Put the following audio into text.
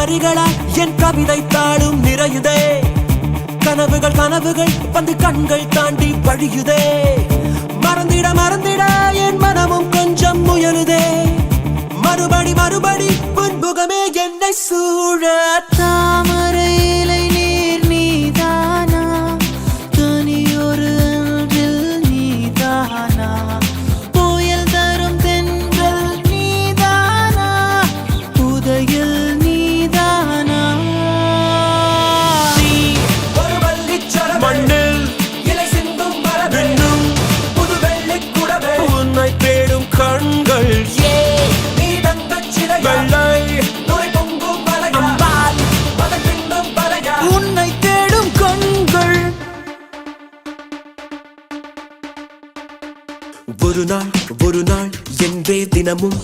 வரிகளாய் என் கவிதை தாளும் நிறையுதே. கனவுகள் கனவுகள் வந்து கண்கள் தாண்டி வழியுதே. மறந்திட மறந்திட என் மனமும் கொஞ்சம் முயலுதே. மறுபடி மறுபடி புன்முகமே என்னை சூழ. தாமரை இலை நீர் நீதானா, தனியொரு அன்றில் நீதானா, புயல் தரும் தென்றல் நீதானா, புதையல் நீதானா. நீ ஒரு வள்ளிச்சரம் மண்ணில் இலை சிந்தும் மரபென்னும் புது வெள்ளிக் குடவே. உன்னை தேடும் கண்கள் நீ தங்கச் சிலையா, வெள்ளை நுரை பொங்கும் மலையா, அம்பால் மதம் பின்னும் பலையா. உன்னை தேடும் கண்கள். ஒரு நாள் என்றே தினமும்